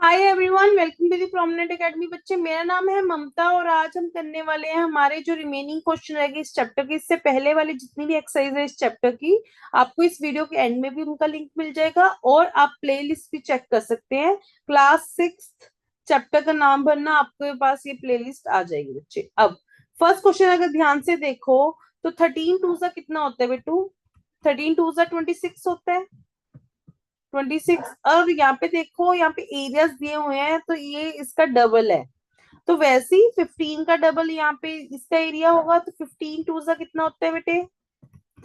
Hi everyone, welcome to the prominent academy. बच्चे, मेरा नाम है ममता और आज हम करने वाले हैं हमारे जो रिमेनिंग क्वेश्चन रहेंगे इस चैप्टर के। इससे पहले वाले जितनी भी एक्सरसाइज है इस चैप्टर की, आपको इस वीडियो के एंड में भी उनका लिंक मिल जाएगा और आप प्ले लिस्ट भी चेक कर सकते हैं। क्लास 6 चैप्टर का नाम भरना, आपके पास ये प्ले लिस्ट आ जाएगी बच्चे। अब फर्स्ट क्वेश्चन अगर ध्यान से देखो तो 13 टू सा कितना होता है बेटू? 13 टू सा 26 होता है। 26। और यहाँ पे देखो, यहाँ पे एरियाज दिए हुए हैं तो ये इसका डबल है। तो वैसे ही 15 का डबल यहाँ पे इसका एरिया होगा, तो 15 टू सा कितना होता है बेटे?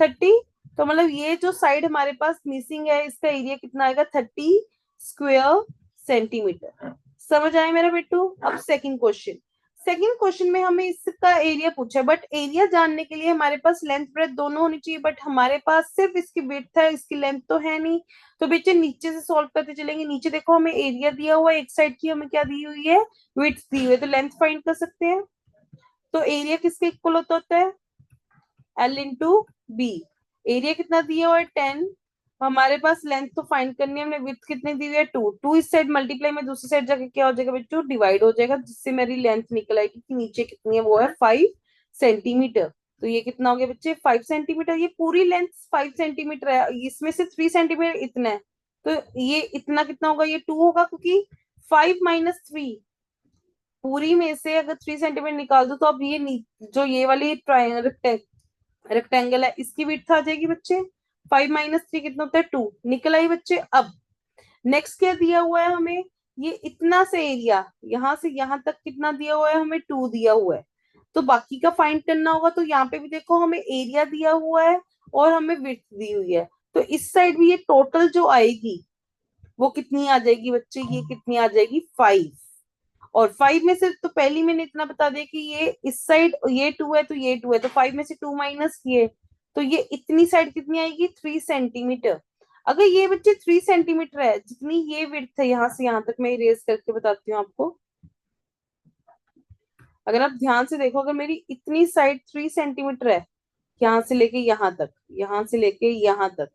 30। तो मतलब ये जो साइड हमारे पास मिसिंग है इसका एरिया कितना आएगा? 30 स्क्वायर सेंटीमीटर। समझ आए मेरा बेटू? अब सेकंड क्वेश्चन में हमें इसका एरिया पूछा है, बट एरिया जानने के लिए हमारे पास लेंथ ब्रेथ दोनों होनी चाहिए, बट हमारे पास सिर्फ इसकी विड्थ है, इसकी लेंथ तो है नहीं। तो बेटे नीचे से सॉल्व करते चलेंगे। नीचे देखो हमें एरिया दिया हुआ है, एक साइड की हमें क्या दी हुई है? विड्थ दी हुई है, तो लेंथ फाइंड कर सकते हैं। तो एरिया किसके इक्वल होता है? L into B. एरिया कितना दिया हुआ है? 10। हमारे पास लेंथ तो फाइंड करनी है, हमने विड्थ कितनी दी हुई है? 2। 2 इस साइड मल्टीप्लाई में दूसरी साइड जाके क्या हो जाएगा बच्चों? डिवाइड हो जाएगा, जिससे मेरी लेंथ निकल आएगी कि नीचे कितनी है, वो है 5 सेंटीमीटर। तो ये कितना हो गया बच्चे? 5 सेंटीमीटर। ये पूरी लेंथ 5 सेंटीमीटर है, इसमें से 3 सेंटीमीटर इतना है। तो ये इतना कितना होगा? ये 2 होगा, क्योंकि 5 - 3, पूरी में से अगर 3 सेंटीमीटर निकाल दो तो अब ये जो ये वाली रेक्टेंगल है इसकी विड्थ आ जाएगी बच्चे। 5 - 3 कितना होता है? 2। निकल आई बच्चे। अब नेक्स्ट क्या दिया हुआ है हमें? ये इतना से एरिया, यहां से यहां तक कितना दिया हुआ है? हमें 2 दिया हुआ है। तो बाकी का फाइंड करना होगा। तो यहाँ पे भी देखो हमें एरिया दिया हुआ है और हमें विड्थ दी हुई है। तो इस साइड भी ये टोटल जो आएगी वो कितनी आ जाएगी बच्चे? ये कितनी आ जाएगी? 5। और 5 में से तो पहली मैंने इतना बता दिया कि ये इस साइड ये 2 है तो ये 2 है, तो 5 में से 2 माइनस किए तो ये इतनी साइड कितनी आएगी? 3 सेंटीमीटर। अगर ये बच्चे 3 सेंटीमीटर है, जितनी ये विड्थ है यहाँ से यहाँ तक, मैं इरेज करके बताती हूँ आपको। अगर आप ध्यान से देखो, अगर मेरी इतनी साइड 3 सेंटीमीटर है, यहाँ से लेके यहाँ तक, यहाँ से लेके यहाँ तक,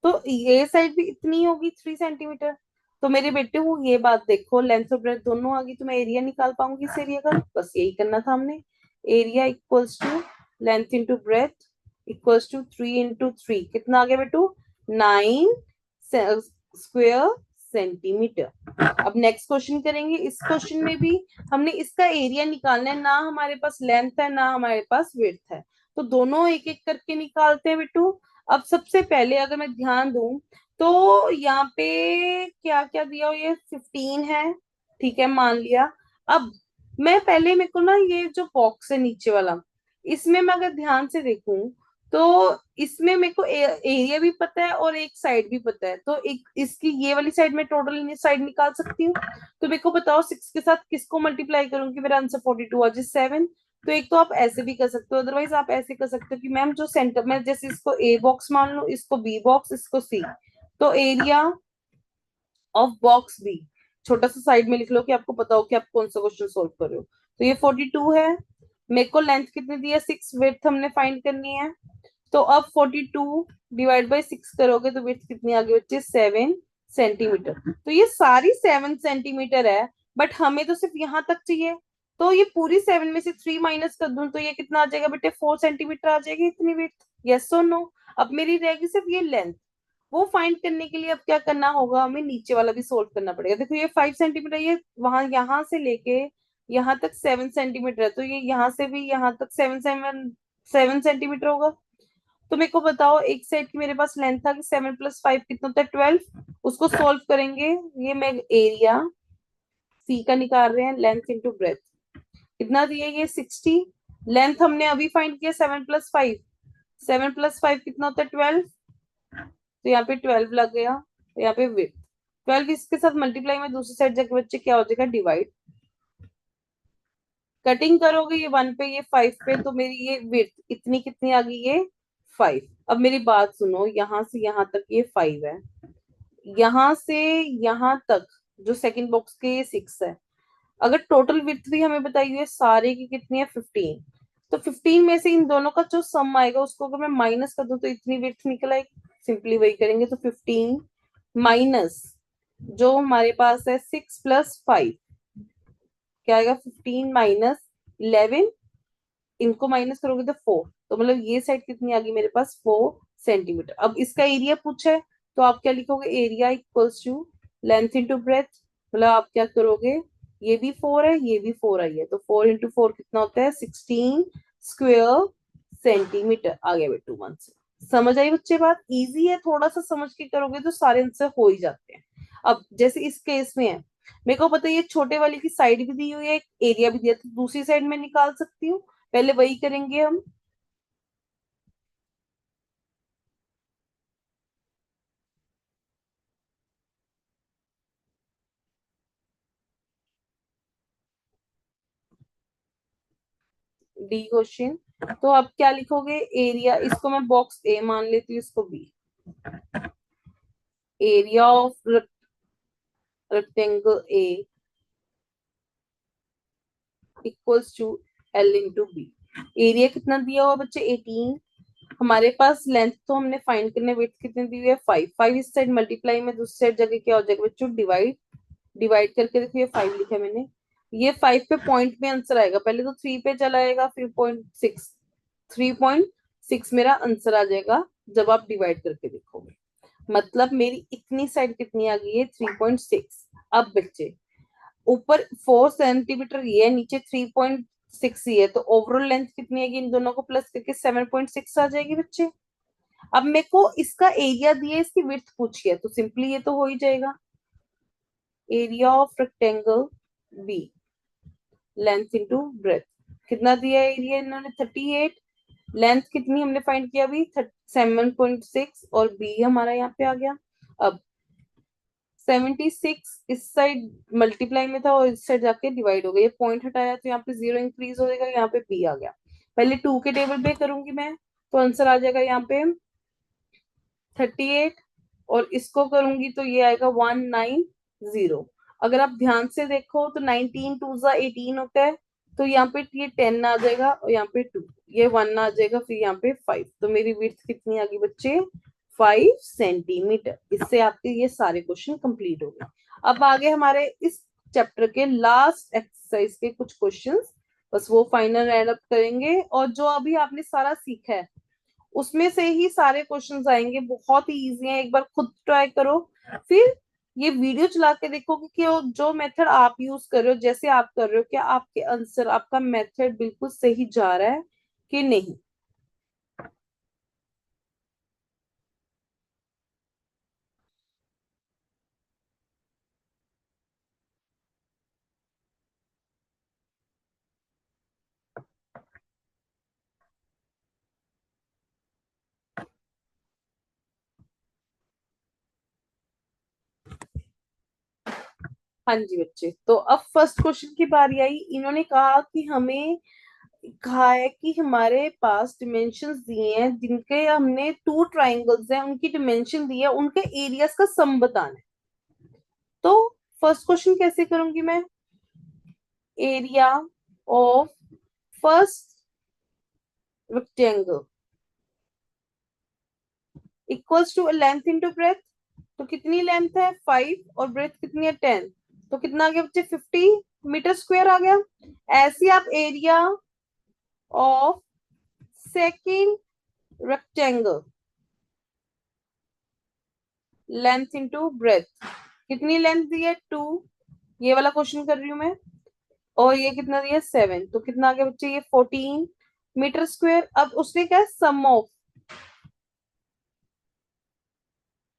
तो ये साइड भी इतनी होगी 3 सेंटीमीटर। तो मेरे बेटे को ये बात देखो, लेंथ और ब्रेथ दोनों आ गई, तो मैं एरिया निकाल पाऊंगी इस एरिया का। बस यही करना था हमने। Area equals to length into breadth equals to 3 × 3। कितना आ गया बेटू? 9 स्क्वायर सेंटीमीटर। अब नेक्स्ट क्वेश्चन करेंगे। इस क्वेश्चन में भी हमने इसका एरिया निकालना है, ना हमारे पास लेंथ है ना हमारे पास विड्थ है। तो दोनों एक एक करके निकालते हैं बेटू। अब सबसे पहले अगर मैं ध्यान दूं तो यहाँ पे क्या क्या दिया हो? ये 15 है, ठीक है, मान लिया। अब मैं पहले, मेरे को ना ये जो बॉक्स है नीचे वाला, इसमें मैं अगर ध्यान से देखूं तो इसमें मेरे को एरिया भी पता है और एक साइड भी पता है। तो एक इसकी ये वाली साइड में टोटल साइड निकाल सकती हूँ। तो मेरे को बताओ 6 के साथ किसको मल्टीप्लाई करूंगी मेरा आंसर 42 आ जाए? 7। तो एक तो आप ऐसे भी कर सकते हो, अदरवाइज आप ऐसे कर सकते हो कि मैम जो सेंटर में, जैसे इसको ए बॉक्स मान लो, इसको बी बॉक्स, इसको सी। तो एरिया ऑफ बॉक्स बी छोटा सा साइड में लिख लो कि आपको पता हो कि आप कौन सा क्वेश्चन सोल्व कर रहे हो। तो ये 42 है। मेरे को लेंथ कितनी दी है? 6। विड्थ हमने फाइंड करनी है। तो अब 42 डिवाइड बाई 6 करोगे तो विड्थ कितनी आ गई बच्चे? 7 सेंटीमीटर। तो ये सारी 7 सेंटीमीटर है, बट हमें तो सिर्फ यहाँ तक चाहिए। तो ये पूरी 7 में से 3 माइनस कर दूं तो ये कितना आ जाएगा बेटे? 4 सेंटीमीटर आ जाएगी इतनी विड्थ। यस और नो? अब मेरी रहेगी सिर्फ ये लेंथ। वो फाइंड करने के लिए अब क्या करना होगा? हमें नीचे वाला भी सोल्व करना पड़ेगा। देखो ये 5 सेंटीमीटर, ये वहां यहाँ से लेके यहाँ तक 7 सेंटीमीटर है, तो ये यहाँ से भी यहाँ तक 7 सेंटीमीटर होगा। तो मेरे को बताओ, एक साइड की मेरे पास लेंथ था कि 7 + 5 कितना होता है? 12। उसको सोल्व करेंगे। ये मैं एरिया सी का निकाल रहे हैं, लेंथ इंटू ब्रेथ कितना दिया? ये 60। लेंथ हमने अभी फाइंड किया 7 + 5। 7 + 5 कितना होता है? 12। तो यहाँ पे 12 लग गया। तो यहाँ पे विड्थ 12, इसके साथ मल्टीप्लाई में दूसरी साइड जाके बच्चे क्या हो जाएगा? डिवाइड। कटिंग करोगे ये 1 पे, ये 5 पे, तो मेरी ये विड्थ इतनी कितनी आ गई? ये 5। अब मेरी बात सुनो, यहाँ से यहाँ तक ये 5 है, यहाँ से यहाँ तक जो सेकंड बॉक्स के ये 6 है। अगर टोटल विड्थ भी हमें बताई हुई है सारे की कितनी है? 15। तो 15 में से इन दोनों का जो सम आएगा उसको अगर मैं माइनस कर दूं तो इतनी विड्थ निकल आएगी। सिंपली वही करेंगे। तो 15 माइनस जो हमारे पास है 6 + 5, क्या आएगा 15 - 11, इनको माइनस करोगे तो 4, तो मतलब ये साइड कितनी आ गई मेरे पास 4 सेंटीमीटर। अब इसका एरिया पूछा है तो आप क्या लिखोगे, area equals to length into breadth, मतलब आप क्या करोगे, ये भी 4 है ये भी 4 आई है, तो 4 × 4 कितना होता है 16 स्क्वेयर सेंटीमीटर। आ गया बेटू आंसर। समझ आई बच्चे बात, इजी है, थोड़ा सा समझ के करोगे तो सारे आंसर हो ही जाते हैं। अब जैसे इस केस में है, मेरे को पता है ये छोटे वाले की साइड भी दी हुई है, एरिया भी दिया, तो दूसरी साइड में निकाल सकती हूँ। पहले वही करेंगे हम। डी क्वेश्चन, तो अब क्या लिखोगे, एरिया, इसको मैं बॉक्स ए मान लेती हूँ, इसको B. Area of rectangle A equals to L into B. Area कितना दिया हुआ बच्चे 18, हमारे पास लेंथ तो हमने फाइंड करने, विड्थ कितनी दी हुई है 5, 5 इस साइड मल्टीप्लाई में दूसरी साइड जगह क्या हो जाएगा बच्चों, डिवाइड, डिवाइड करके देखो ये 5 लिखा है मैंने, ये 5 पे पॉइंट में आंसर आएगा, पहले तो 3 पे चला आएगा फिर 0.6, 3.6 मेरा आंसर आ जाएगा जब आप डिवाइड करके देखोगे। मतलब मेरी इतनी साइड कितनी आ गई है 3.6। अब बच्चे ऊपर 4 सेंटीमीटर ये है, नीचे 3.6 ही है, तो ओवरऑल लेंथ कितनी आएगी, इन दोनों को प्लस करके 7.6 आ जाएगी बच्चे। अब मेरे को इसका एरिया दिया है, इसकी विड्थ पूछी है, तो सिंपली ये तो हो ही जाएगा, area of rectangle B length into breadth, कितना दिया है एरिया इन्होंने 38, लेंथ कितनी हमने फाइंड किया अभी 7.6, और बी हमारा यहाँ पे आ गया। अब 76 इस साइड मल्टीप्लाई में था और इस साइड जाके डिवाइड हो गया, ये पॉइंट हटाया तो यहाँ पे 0 इंक्रीज हो जाएगा, यहाँ पे बी आ गया। पहले 2 के टेबल पे करूंगी मैं, तो आंसर आ जाएगा यहाँ पे 38, और इसको करूंगी तो ये आएगा 190। अगर आप ध्यान से देखो तो 19 2 जा 18 होता है, तो यहाँ पे ये 10 आ जाएगा और यहाँ पे 2, ये 1 आ जाएगा, फिर यहाँ पे 5, तो मेरी विड्थ कितनी आ गई बच्चे 5 सेंटीमीटर। इससे आपके ये सारे क्वेश्चन कंप्लीट हो गए। अब आगे हमारे इस चैप्टर के लास्ट एक्सरसाइज के कुछ क्वेश्चंस, बस वो फाइनल एंड अप करेंगे, और जो अभी आपने सारा सीखा है उसमें से ही सारे क्वेश्चंस आएंगे, बहुत ही इजी है, एक बार खुद ट्राई करो, फिर ये वीडियो चला के देखोगे कि वो जो मेथड आप यूज कर रहे हो, जैसे आप कर रहे हो, क्या आपके आंसर, आपका मेथड बिल्कुल सही जा रहा है कि नहीं। हाँ जी बच्चे, तो अब फर्स्ट क्वेश्चन की बारी आई, इन्होंने कहा कि हमें, कहा है कि हमारे पास डिमेंशंस दिए हैं, जिनके हमने 2 ट्राइंगल्स हैं, उनकी डिमेंशन दी है, उनके एरियाज का सम बताना है। तो फर्स्ट क्वेश्चन कैसे करूंगी मैं, area of first rectangle equals to length into breadth, तो कितनी लेंथ है 5 और ब्रेथ कितनी है 10, तो कितना आ गया बच्चे 50 मीटर स्क्वायर आ गया। ऐसे आप area of second rectangle length into breath, कितनी लेंथ दी है 2, ये वाला क्वेश्चन कर रही हूं मैं, और ये कितना दिया 7, तो कितना आ गया बच्चे ये 14 मीटर स्क्वायर। अब उसने क्या, sum of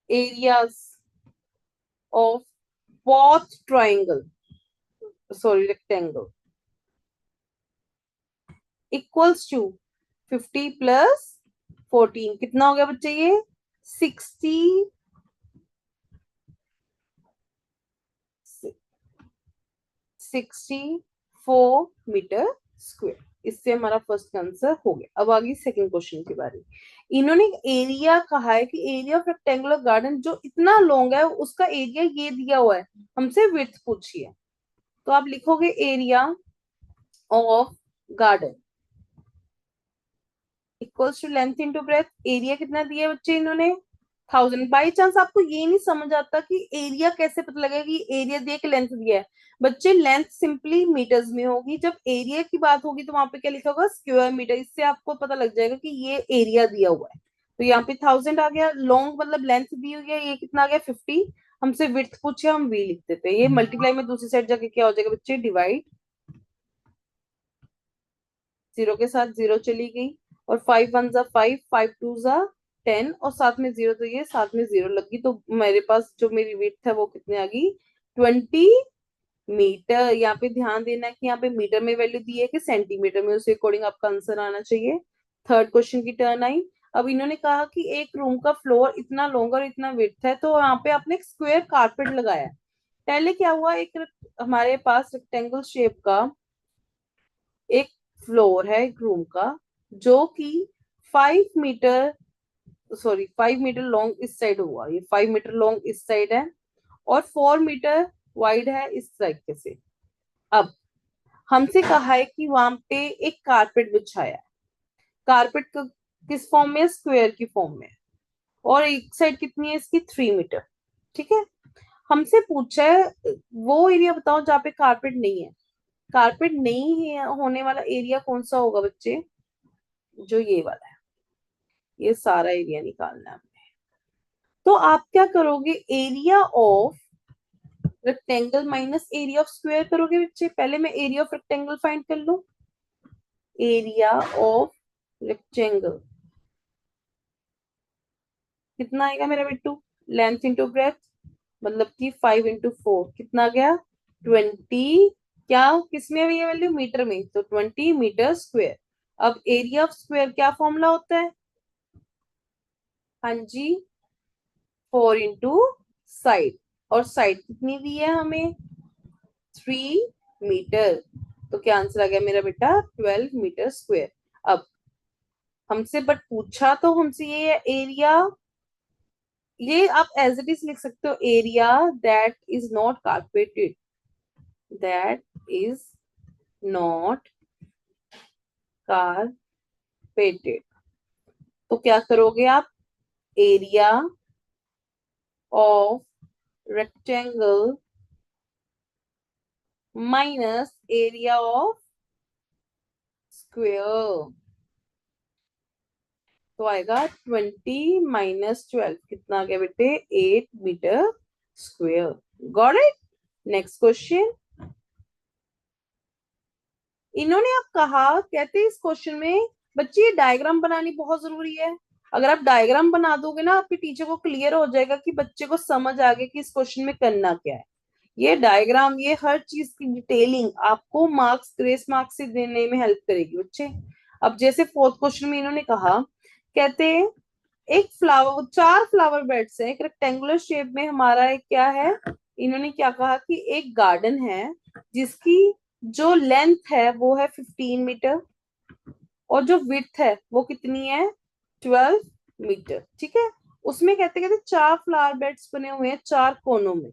areas of both triangle, sorry rectangle, equals to 50 + 14, कितना हो गया बच्चे ये 64 मीटर स्क्वायर। इससे हमारा फर्स्ट आंसर हो गया। अब आ गई सेकंड क्वेश्चन की बारी, इन्होंने एरिया कहा है कि एरिया ऑफ रेक्टेंगुलर गार्डन जो इतना लॉन्ग है उसका एरिया ये दिया हुआ है, हमसे विड्थ पूछी है, तो आप लिखोगे area of garden equals to length into breadth, area कितना दिया है बच्चे इन्होंने 1000। बाई चांस आपको ये नहीं समझ आता कि एरिया कैसे पता लगेगा कि एरिया दिया कि लेंथ दिया है, बच्चे लेंथ सिंपली मीटर्स में होगी, जब एरिया की बात होगी तो वहां पे क्या लिखा होगा, स्क्वायर मीटर। इससे आपको पता लग जाएगा कि ये एरिया दिया हुआ है। तो यहाँ पे 1000 आ गया, लॉन्ग मतलब लेंथ दी हुई है, ये कितना आ गया 50। हमसे विड्थ पूछे, हम वी लिख देते हैं। ये मल्टीप्लाई में दूसरी साइड जाके क्या हो जाएगा बच्चे, डिवाइड, जीरो के साथ जीरो चली गई, और 5 1 जा 5, 5 2 जा 10, और साथ में जीरो, तो ये साथ में जीरो लगी, तो मेरे पास जो मेरी विड्थ है वो कितनी आ गई, 20 मीटर। यहाँ पे ध्यान देना है कि यहाँ पे मीटर में वैल्यू दी है कि सेंटीमीटर में, उसी अकॉर्डिंग आपका आंसर आना चाहिए। थर्ड क्वेश्चन की टर्न आई। अब इन्होंने कहा कि एक रूम का फ्लोर इतना लॉन्ग और इतना विड्थ है, तो यहाँ पे आपने एक स्क्वायर कारपेट लगाया है। पहले क्या हुआ, एक हमारे पास रेक्टेंगल शेप का एक फ्लोर है एक रूम का, जो कि 5 मीटर, सॉरी 5 मीटर लॉन्ग इस साइड हुआ, ये 5 मीटर लॉन्ग इस साइड है, और 4 मीटर वाइड है इस तरीके से। अब हमसे कहा है कि वहां पे एक कारपेट बिछाया है, कारपेट किस फॉर्म में, स्क्वायर की फॉर्म में, और एक साइड कितनी है इसकी, 3 मीटर। ठीक है, हमसे पूछा है वो एरिया बताओ जहाँ पे कारपेट नहीं है। कारपेट नहीं है होने वाला एरिया कौन सा होगा बच्चे, जो ये वाला है, ये सारा एरिया निकालना है हमें। तो आप क्या करोगे, area of rectangle minus area of square करोगे बच्चे। पहले मैं एरिया ऑफ रेक्टेंगल फाइंड कर लूं, एरिया ऑफ रेक्टेंगल कितना आएगा मेरा बिट्टू, लेंथ इंटू ब्रेथ, मतलब कि 5 × 4 कितना आ गया, 20। क्या किसमें है ये वैल्यू, मीटर में, तो 20 मीटर स्क्वायर। अब एरिया ऑफ स्क्वायर क्या फॉर्मूला होता है, हाँ जी, 4 × साइड, और साइड कितनी दी है हमें, 3 मीटर। तो क्या आंसर आ गया मेरा बेटा, 12 मीटर स्क्वायर। अब हमसे बट पूछा तो हमसे ये है एरिया, ये आप एज इट इज लिख सकते हो, area that is not carpeted, that is not carpeted. तो क्या करोगे आप, area of rectangle minus area of square, तो आएगा 20 - 12, कितना आ गया बेटे, 8 metre square. Got it. Next question, इन्होंने अब कहा, कहते हैं इस क्वेश्चन में बच्चे ये डायग्राम बनानी बहुत जरूरी है। अगर आप डायग्राम बना दोगे ना, आपके टीचर को क्लियर हो जाएगा कि बच्चे को समझ आ गया कि इस क्वेश्चन में करना क्या है। ये डायग्राम, ये हर चीज की डिटेलिंग आपको मार्क्स, ग्रेस मार्क्स से देने में हेल्प करेगी बच्चे। अब जैसे फोर्थ क्वेश्चन में इन्होंने कहा, कहते हैं एक फ्लावर, 4 फ्लावर बेड्स है, एक रेक्टेंगुलर शेप में, हमारा एक क्या है, इन्होंने क्या कहा कि एक गार्डन है जिसकी जो लेंथ है वो है 15 मीटर, और जो विड्थ है वो कितनी है, 12 मीटर। ठीक है, उसमें कहते कहते 4 फ्लावर बेड्स बने हुए हैं 4 कोनों में,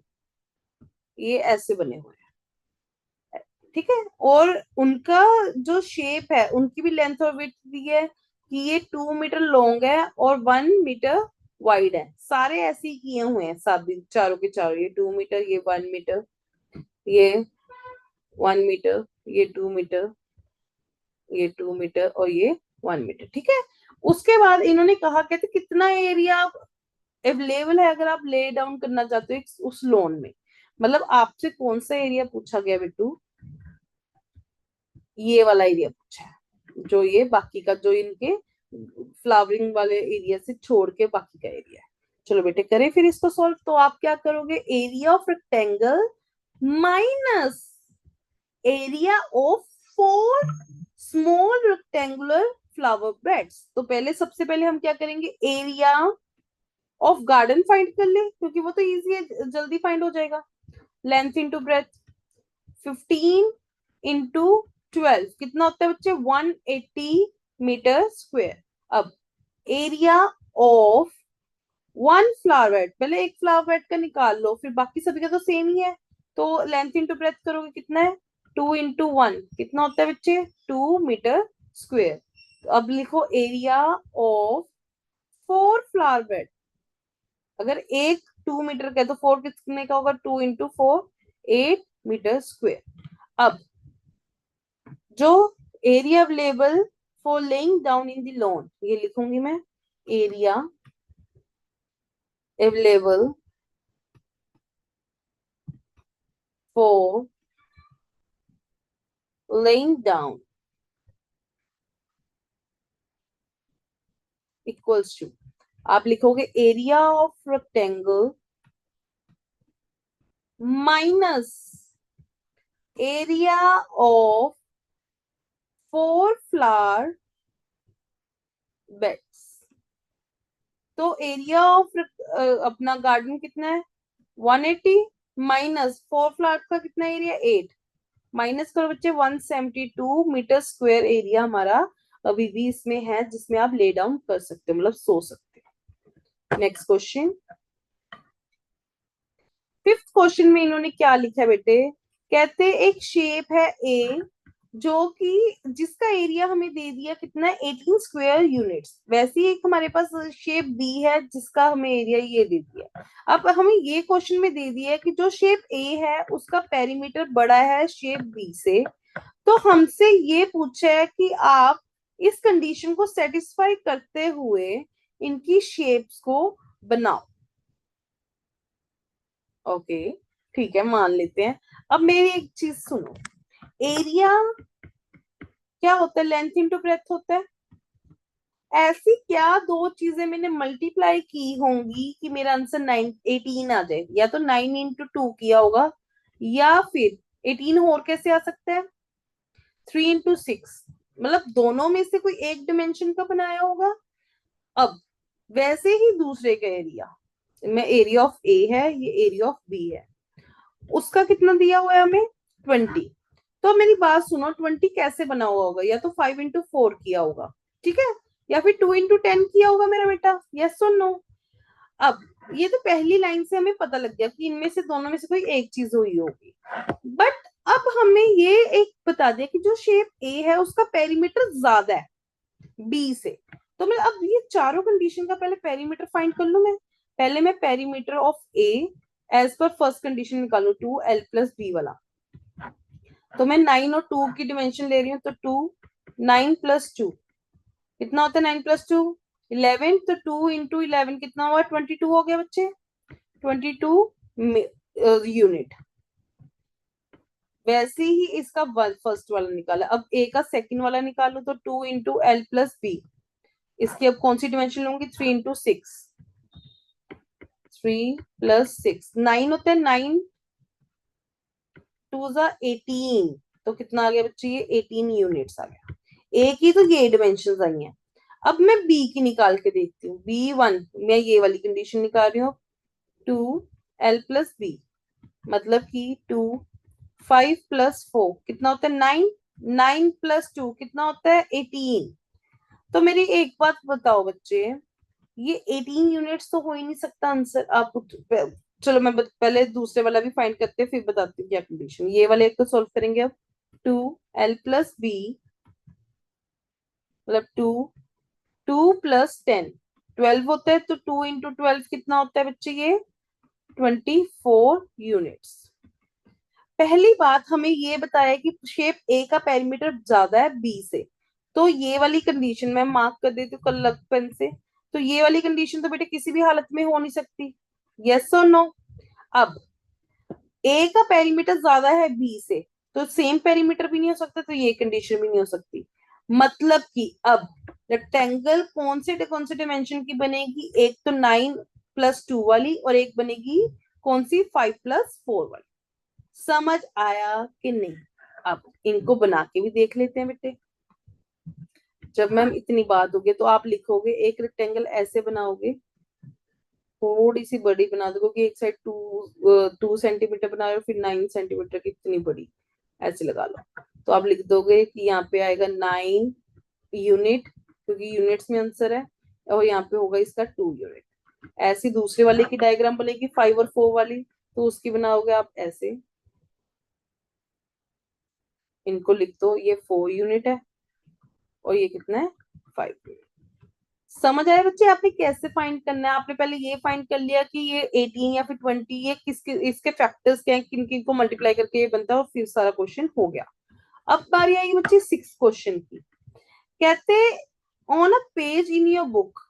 ये ऐसे बने हुए हैं। ठीक है, और उनका जो शेप है, उनकी भी लेंथ और विड्थ दी है कि ये 2 मीटर लॉन्ग है और 1 मीटर वाइड है। सारे ऐसे ही किए हुए हैं, सभी चारों के चारों, ये 2 मीटर, ये 1 मीटर, ये 1 मीटर, ये 2 मीटर, ये 2 मीटर, और ये 1 मीटर। ठीक है, उसके बाद इन्होंने कहा, कहते कितना एरिया अवेलेबल है अगर आप ले डाउन करना चाहते हो उस लोन में। मतलब आपसे कौन सा एरिया पूछा गया बेटू, ये वाला एरिया पूछा है, जो ये बाकी का, जो इनके फ्लावरिंग वाले एरिया से छोड़ के बाकी का एरिया है। चलो बेटे करें फिर इसको सॉल्व। तो आप क्या करोगे, area of rectangle minus area of 4 small rectangular flower beds. तो पहले, सबसे पहले हम क्या करेंगे, एरिया ऑफ गार्डन फाइंड कर ले, क्योंकि वो तो इजी है, जल्दी फाइंड हो जाएगा। लेंथ इंटू ब्रेथ, 15 × 12 कितना होता है बच्चे, 180 मीटर स्क्वायर। अब एरिया ऑफ 1 फ्लावर बेड, पहले एक फ्लावर बेड का निकाल लो, फिर बाकी सभी का तो सेम ही है। तो लेंथ इंटू ब्रेथ करोगे कितना है, 2 × 1 कितना होता है बच्चे, 2 मीटर स्क्वायर। अब लिखो एरिया ऑफ 4 फ्लावर बेड, अगर एक 2 मीटर का है तो 4 कितने का होगा, 2 × 4, 8 मीटर स्क्वायर। अब जो area available for laying down in the lawn, ये लिखूंगी मैं, area available for laying down equals to, आप लिखोगे area of rectangle minus area of 4 flower beds. तो एरिया ऑफ अपना गार्डन कितना है, 180, माइनस 4 फ्लावर का कितना एरिया, 8, माइनस करो बच्चे, 172 मीटर स्क्वायर एरिया हमारा अभी भी इसमें है, जिसमें आप ले डाउन कर सकते हो, मतलब सो सकते हो। नेक्स्ट क्वेश्चन, फिफ्थ क्वेश्चन में इन्होंने क्या लिखा है बेटे, कहते एक शेप है ए, जो कि जिसका एरिया हमें दे दिया कितना है, 18 स्क्वायर यूनिट्स। वैसे ही एक हमारे पास शेप बी है जिसका हमें एरिया ये दे दिया। अब हमें ये क्वेश्चन में दे दिया है कि जो शेप ए है उसका पेरीमीटर बड़ा है शेप बी से। तो हमसे ये पूछा है कि आप इस कंडीशन को सेटिस्फाई करते हुए इनकी शेप्स को बनाओ। ओके, ठीक है, मान लेते हैं। अब मेरी एक चीज सुनो, एरिया क्या होता है, लेंथ इंटू ब्रेथ होता है। ऐसी क्या दो चीजें मैंने मल्टीप्लाई की होंगी कि मेरा आंसर 18 आ जाए, या तो 9 × 2 किया होगा, या फिर 18 और कैसे आ सकता है, 3 × 6, मतलब दोनों में से कोई एक डिमेंशन का बनाया होगा। अब वैसे ही दूसरे का एरिया, में एरिया ऑफ ए है, ये एरिया ऑफ बी है, उसका कितना दिया हुआ है हमें, 20। तो मेरी बात सुनो, 20 कैसे बना हुआ होगा, या तो 5 × 4 किया होगा, ठीक है, या फिर 2 × 10 किया होगा मेरा बेटा, यस और नो। अब ये तो पहली लाइन से हमें पता लग गया कि इनमें से दोनों में से कोई एक चीज हुई होगी। बट अब हमें ये एक बता दिया कि जो शेप ए है उसका पेरीमीटर ज्यादा है बी से। तो मैं अब ये चारों कंडीशन का पहले पेरीमीटर फाइंड कर लूं मैं। पहले मैं पेरीमीटर ऑफ ए एज पर फर्स्ट कंडीशन निकालू, 2l + b वाला। तो मैं 9 और 2 की डिमेंशन ले रही हूँ, तो 2, 9 + 2 कितना होता है, 9 + 2 11, तो 2 × 11 कितना हुआ, 22 हो गया बच्चे, 22 यूनिट। वैसे ही इसका फर्स्ट वाला निकाला, अब ए का सेकंड वाला निकालू, तो 2 × l + b। इसकी अब कौन सी डिमेंशन लूंगी, 3 × 6, 3 + 6 9 होता है, 9 2 ज़ा 18, तो कितना आ गया बच्चे, ये 18 यूनिट्स आ गया। ए की तो ये डिमेंशन आई हैं। अब मैं बी की निकाल के देखती हूँ, B1 मैं ये वाली कंडीशन निकाल रही हूँ, 2l + b, मतलब कि 2, 5 + 4 कितना होता है, 9, 9 + 2 कितना होता है, 18। तो मेरी एक बात बताओ बच्चे, ये 18 यूनिट्स तो हो ही नहीं सकता आंसर। आप चलो मैं पहले दूसरे वाला भी फाइंड करते हैं, फिर बताती हूँ क्या कंडीशन। ये वाले एक तो सॉल्व करेंगे अब, 2l + b, मतलब 2 + 10 12 होता है, तो 2 × 12 कितना होता है बच्चे, ये 24 यूनिट्स। पहली बात हमें ये बताया कि शेप ए का पेरीमीटर ज्यादा है बी से, तो ये वाली कंडीशन मैं मार्क कर देती हूँ कल पेन से। तो ये वाली कंडीशन तो बेटे किसी भी हालत में हो नहीं सकती, यस और नो। अब ए का पेरीमीटर ज्यादा है बी से, तो सेम पेरीमीटर भी नहीं हो सकता, तो ये कंडीशन भी नहीं हो सकती। मतलब कि अब रेक्टेंगल कौन से डिमेंशन की बनेगी, एक तो 9 + 2 वाली, और एक बनेगी कौन सी, 5 + 4 वाली। समझ आया कि नहीं। अब इनको बना के भी देख लेते हैं बेटे। जब मैम इतनी बात होगी तो आप लिखोगे, एक रेक्टेंगल ऐसे बनाओगे, थोड़ी सी बड़ी बना दो, क्योंकि एक साइड 2 सेंटीमीटर बना रहे हो, फिर 9 सेंटीमीटर की इतनी बड़ी ऐसे लगा लो। तो आप लिख दोगे कि यहाँ पे आएगा 9 यूनिट, क्योंकि यूनिट्स में आंसर है, और यहाँ पे होगा इसका 2 यूनिट। ऐसी दूसरे वाले की डायग्राम बनेगी 5 और 4 वाली, तो उसकी बनाओगे आप ऐसे, इनको लिख दो, ये 4 यूनिट है और ये कितना है, 5 यूनिट। समझ आया बच्चे आपने कैसे फाइंड करना है? आपने पहले ये फाइंड कर लिया कि ये 18 या फिर 20 ये किसके इसके फैक्टर्स क्या है, किन किन को मल्टीप्लाई करके ये बनता है, और फिर सारा क्वेश्चन हो गया। अब बारी आई बच्चे 6 क्वेश्चन की। कहते on a page in your book,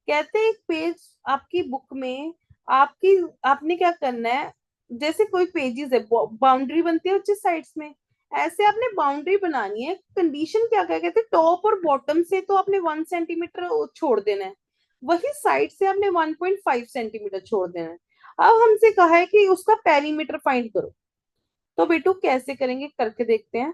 कहते एक पेज आपकी बुक में, आपकी आपने क्या करना है, जैसे कोई पेजेस है, बाउंड्री बनती है बच्चे साइड्स में, ऐसे आपने बाउंड्री बनानी है। कंडीशन क्या क्या कहते हैं, टॉप और बॉटम से तो आपने 1 सेंटीमीटर छोड़ देना है, वही साइड से आपने 1.5 सेंटीमीटर छोड़ देना है। अब हमसे कहा है कि उसका पेरीमीटर फाइंड करो, तो बेटू कैसे करेंगे करके देखते हैं।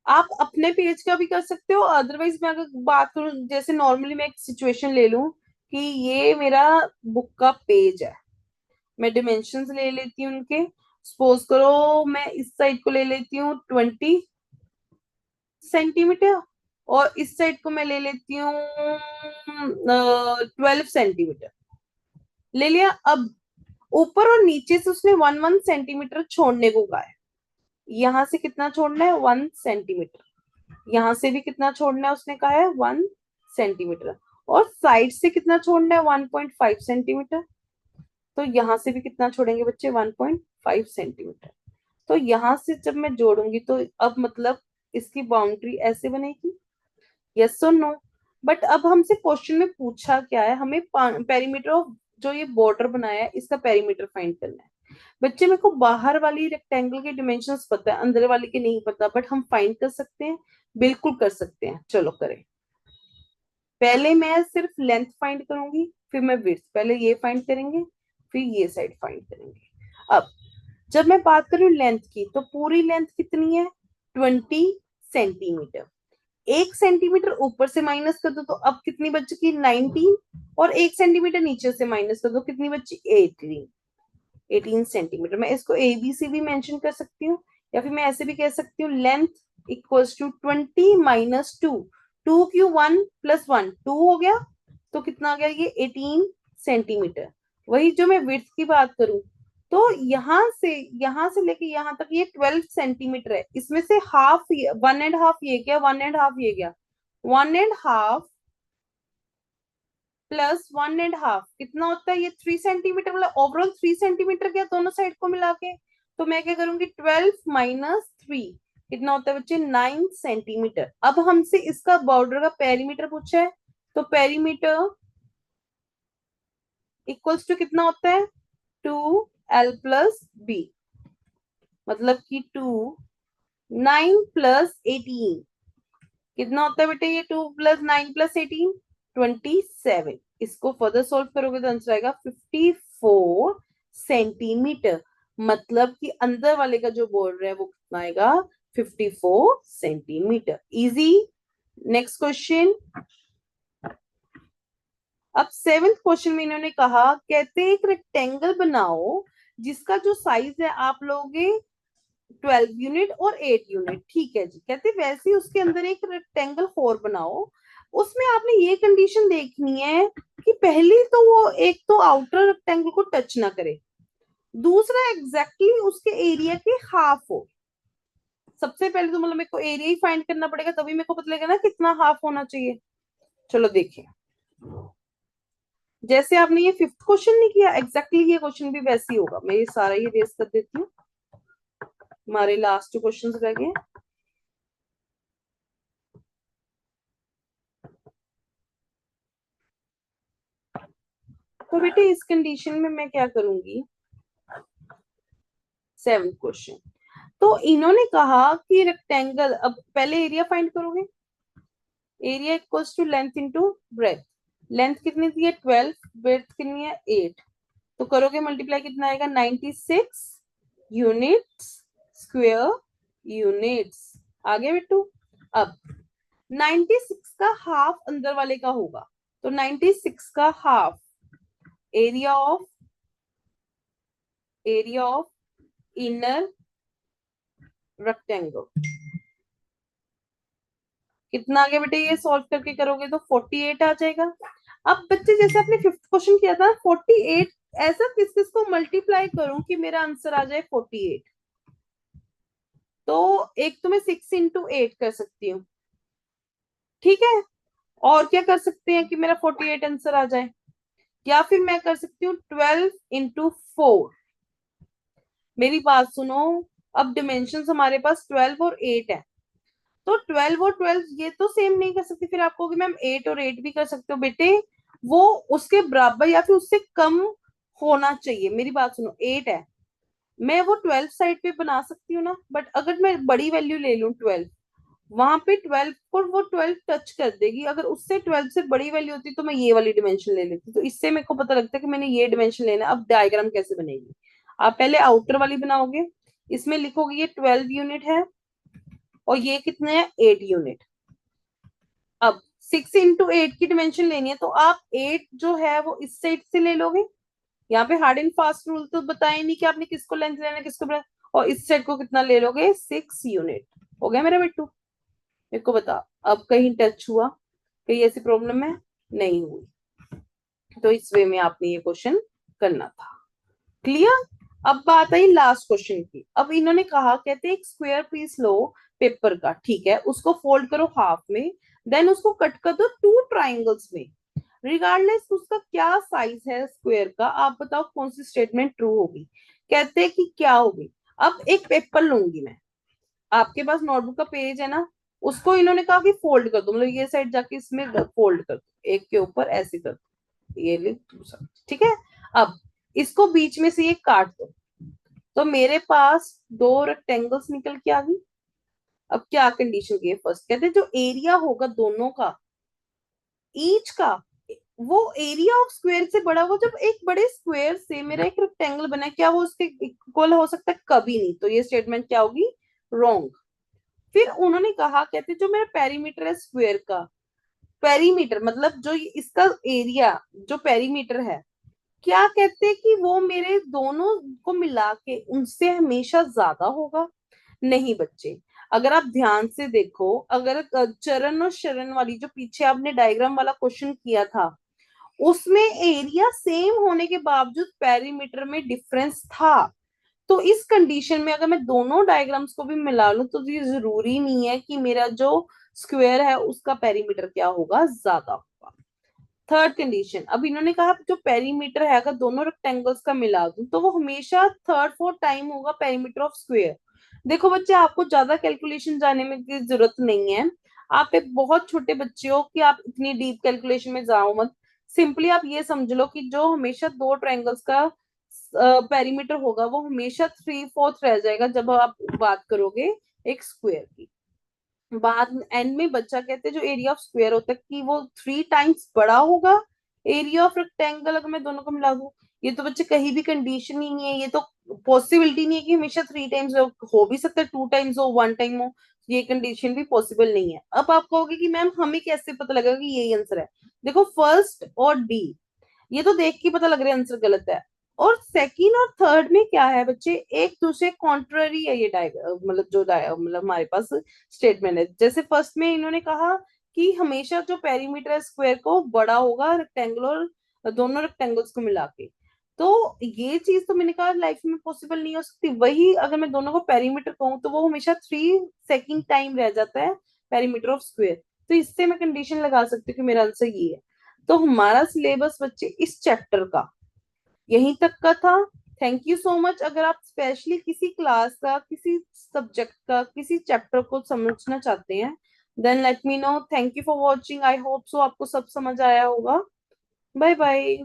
आप अपने पेज का भी कर सकते हो, अदरवाइज मैं अगर बात करूं, जैसे नॉर्मली मैं एक सिचुएशन ले लूं कि ये मेरा बुक का पेज है, मैं डिमेंशंस ले लेती हूँ उनके। सपोज करो मैं इस साइड को ले लेती हूँ 20 सेंटीमीटर, और इस साइड को मैं ले लेती हूँ 12 सेंटीमीटर। ले लिया। अब ऊपर और नीचे से उसने 1 1 सेंटीमीटर छोड़ने को कहा है। यहाँ से कितना छोड़ना है, 1 सेंटीमीटर। यहाँ से भी कितना छोड़ना है उसने कहा है, 1 सेंटीमीटर। और साइड से कितना छोड़ना है, 1.5 सेंटीमीटर। तो यहाँ से भी कितना छोड़ेंगे बच्चे, 1.5 सेंटीमीटर। तो यहाँ से जब मैं जोड़ूंगी तो अब मतलब इसकी बाउंड्री ऐसे बनेगी, यस और नो। बट अब हमसे क्वेश्चन में पूछा क्या है, हमें पेरीमीटर ऑफ जो ये बॉर्डर बनाया है इसका पेरीमीटर फाइंड करना है। बच्चे मेरे को बाहर वाली रेक्टेंगल के डिमेंशंस पता है, अंदर वाली के नहीं पता, बट हम फाइंड कर सकते हैं, बिल्कुल कर सकते हैं। चलो करें। पहले मैं सिर्फ लेंथ फाइंड करूंगी, फिर मैं विड्थ, पहले ये फाइंड करेंगे, फिर ये साइड फाइंड करेंगे। अब जब मैं बात करूं लेंथ की, तो पूरी लेंथ कितनी है, 20 सेंटीमीटर। 1 सेंटीमीटर ऊपर से माइनस कर दो तो अब कितनी बचेगी, 19। और 1 सेंटीमीटर नीचे से माइनस कर दो, कितनी बची, 18 सेंटीमीटर। मैं इसको ए बी सी भी मेंशन कर सकती हूँ, या फिर मैं ऐसे भी कह सकती हूँ, लेंथ इक्वल्स टू 20 - 2। 2 क्यू 1 + 1 2 हो गया, तो कितना आ गया ये 18 सेंटीमीटर। वही जो मैं विड्थ की बात करूं, तो यहां से लेके यहां तक ये 12 सेंटीमीटर है, इसमें से हाफ, 1.5 ये क्या, 1.5 ये गया, 1.5 +1.5 कितना होता है, ये 3 सेंटीमीटर, मतलब ओवरऑल 3 सेंटीमीटर क्या दोनों साइड को मिला के। तो मैं क्या करूंगी, 12 - 3 कितना होता है बच्चे, 9 सेंटीमीटर। अब हमसे इसका बॉर्डर का पेरीमीटर पूछा है, तो पेरीमीटर इक्वल्स टू कितना होता है, 2l + b, मतलब कि 9 + 18 कितना होता है बेटे, ये 2 + 9 + 18 27। इसको फर्दर सॉल्व करोगे तो आंसर आएगा 54 सेंटीमीटर। मतलब कि अंदर वाले का जो बॉर्डर है वो कितना आएगा, 54 सेंटीमीटर। इजी। Next question. अब 7th क्वेश्चन में इन्होंने कहा, कहते एक रेक्टेंगल बनाओ जिसका जो साइज है आप लोगे 12 यूनिट और 8 यूनिट, ठीक है जी। कहते वैसे ही उसके अंदर एक रेक्टेंगल 4 बनाओ, उसमें आपने ये कंडीशन देखनी है कि पहली तो वो एक तो आउटर रेक्टेंगल को टच ना करे, दूसरा एग्जैक्टली उसके एरिया के हाफ हो। सबसे पहले तो मतलब मेरे को एरिया ही फाइंड करना पड़ेगा, तभी मेरे को पता लगेगा ना कितना हाफ होना चाहिए। चलो देखें, जैसे आपने ये 5th क्वेश्चन नहीं किया, एग्जैक्टली ये क्वेश्चन भी वैसे ही होगा। मैं ये सारा ही रेस कर देती हूँ, हमारे लास्ट 2 क्वेश्चन रह गए। तो बेटे इस कंडीशन में मैं क्या करूंगी, 7th क्वेश्चन। तो इन्होंने कहा कि रेक्टेंगल, अब पहले एरिया फाइंड करोगे, area equals to length into breadth. Length कितनी दी है, 12, ब्रेथ कितनी है, 8। तो करोगे मल्टीप्लाई, कितना आएगा, 96 यूनिट्स स्क्वेयर यूनिट्स। आगे बेटू। अब 96 का हाफ अंदर वाले का होगा, तो 96 का half, area of inner rectangle कितना आ गया बेटे, ये सॉल्व करके करोगे तो 48 आ जाएगा। अब बच्चे जैसे आपने 5th क्वेश्चन किया था 48, ऐसा किस किस को मल्टीप्लाई करूं कि मेरा आंसर आ जाए 48। तो एक तो मैं 6 × 8 कर सकती हूँ, ठीक है। और क्या कर सकते हैं कि मेरा 48 आंसर आ जाए, या फिर मैं कर सकती हूँ 12 into 4। मेरी बात सुनो, अब डिमेंशन हमारे पास 12 और 8 है, तो 12 और 12 ये तो सेम नहीं कर सकती, फिर आप कहोगे मैम 8 और 8 भी कर सकते हो बेटे, वो उसके बराबर या फिर उससे कम होना चाहिए। मेरी बात सुनो, 8 है, मैं वो 12 साइड पे बना सकती हूँ ना, बट अगर मैं बड़ी वैल्यू ले लूँ 12, वहां पे 12 को वो 12 टच कर देगी, अगर उससे 12 से बड़ी वैल्यू होती तो मैं ये वाली डिमेंशन ले लेती। तो इससे मेरे को पता लगता है कि मैंने ये डिमेंशन लेना है। अब डायग्राम कैसे बनेगी, आप पहले आउटर वाली बनाओगे, इसमें लिखोगे ये 12 यूनिट है और ये कितने हैं 8 यूनिट। अब 6 into 8 की डिमेंशन लेनी है, तो आप 8 जो है वो इस साइड से ले लोगे, यहाँ पे हार्ड एंड फास्ट रूल तो बताया नहीं कि आपने किसको लेंथ लेना है किसको breadth, और इस साइड को कितना ले लोगे 6 यूनिट। हो गया मेरा बिट्टू, मेरे को बता, अब कहीं टच हुआ, कहीं ऐसी प्रॉब्लम है, नहीं हुई। तो इस वे में आपने ये क्वेश्चन करना था। क्लियर। अब बात आई लास्ट क्वेश्चन की। अब इन्होंने कहा, कहते एक स्क्वायर पीस लो पेपर का, ठीक है, उसको फोल्ड करो हाफ में, देन उसको कट कर दो 2 ट्राइंगल्स में, रिगार्डलेस उसका क्या साइज है स्क्वायर का, आप बताओ कौन सी स्टेटमेंट ट्रू होगी। कहते हैं कि क्या होगी। अब एक पेपर लूंगी मैं, आपके पास नोटबुक का पेज है ना, उसको इन्होंने कहा कि फोल्ड कर दो, मतलब ये साइड जाके इसमें फोल्ड कर दो, एक के ऊपर ऐसे कर दो, ये ले दूसरा, ठीक है। अब इसको बीच में से ये काट दो, तो मेरे पास 2 रेक्टेंगल्स निकल के आ गई। अब क्या कंडीशन की है, फर्स्ट कहते हैं जो एरिया होगा दोनों का, ईच का, वो एरिया ऑफ स्क्वायर से बड़ा होगा। जब एक बड़े स्क्वायर से मेरा एक रेक्टेंगल बना है, क्या वो उसके इक्वल हो सकता है, कभी नहीं। तो ये स्टेटमेंट क्या होगी, रॉन्ग। फिर उन्होंने कहा, कहते जो मेरा पेरीमीटर है स्क्वायर का, पेरीमीटर मतलब जो इसका एरिया जो पेरीमीटर है, क्या कहते हैं कि वो मेरे दोनों को मिला के उनसे हमेशा ज्यादा होगा। नहीं बच्चे, अगर आप ध्यान से देखो, अगर चरण और शरण वाली जो पीछे आपने डायग्राम वाला क्वेश्चन किया था, उसमें एरिया सेम होने के बावजूद पेरीमीटर में डिफरेंस था। तो इस कंडीशन में अगर मैं दोनों डायग्राम्स को भी मिला लूं, तो ये जरूरी नहीं है कि मेरा जो स्क्वायर है उसका पेरीमीटर क्या होगा, ज्यादा होगा। थर्ड कंडीशन, अब इन्होंने कहा जो पेरीमीटर है अगर दोनों रेक्टेंगल्स का मिला दूं, तो वो हमेशा थर्ड फोर्थ टाइम होगा पेरीमीटर ऑफ स्क्वायर। देखो बच्चे, आपको ज्यादा कैलकुलेशन जाने में की जरूरत नहीं है, आप एक बहुत छोटे बच्चे हो कि आप इतनी डीप कैलकुलेशन में जाओ मत। सिंपली आप ये समझ लो कि जो हमेशा 2 ट्रायंगल्स का पेरीमीटर होगा वो हमेशा 3/4 रह जाएगा जब आप बात करोगे एक स्क्वायर की। बाद एंड में बच्चा कहते हैं जो एरिया ऑफ स्क्वायर होता है कि वो 3 टाइम्स बड़ा होगा एरिया ऑफ रेक्टेंगल, अगर मैं दोनों को मिला दूं। ये तो बच्चे कहीं भी कंडीशन ही नहीं है, ये तो पॉसिबिलिटी नहीं है कि हमेशा 3 टाइम्स हो भी सकता है, 2 टाइम्स हो 1 टाइम हो, ये कंडीशन भी पॉसिबल नहीं है। अब आप कहोगे कि मैम हमें कैसे पता लगेगा कि यही आंसर है। देखो फर्स्ट और डी, ये तो देख के पता लग रहा है आंसर गलत है। और सेकंड और थर्ड में क्या है बच्चे, एक दूसरे कॉन्ट्ररी है, ये मतलब मतलब हमारे पास स्टेटमेंट है। जैसे फर्स्ट में इन्होंने कहा कि हमेशा जो पेरीमीटर है स्क्वायर को बड़ा होगा रेक्टेंगल और दोनों रेक्टेंगल्स को मिला के, तो ये चीज तो मैंने कहा लाइफ में पॉसिबल नहीं हो सकती। वही अगर मैं दोनों को पेरीमीटर कहूँ तो वो हमेशा 3 सेकंड टाइम रह जाता है पेरीमीटर ऑफ स्क्वायर। तो इससे मैं कंडीशन लगा सकती हूँ कि मेरा आंसर ये है। तो हमारा सिलेबस बच्चे इस चैप्टर का यहीं तक का था। Thank you so much. अगर आप स्पेशली किसी क्लास का, किसी सब्जेक्ट का, किसी चैप्टर को समझना चाहते हैं, then let me know. Thank you for watching, I hope so आपको सब समझ आया होगा। Bye bye.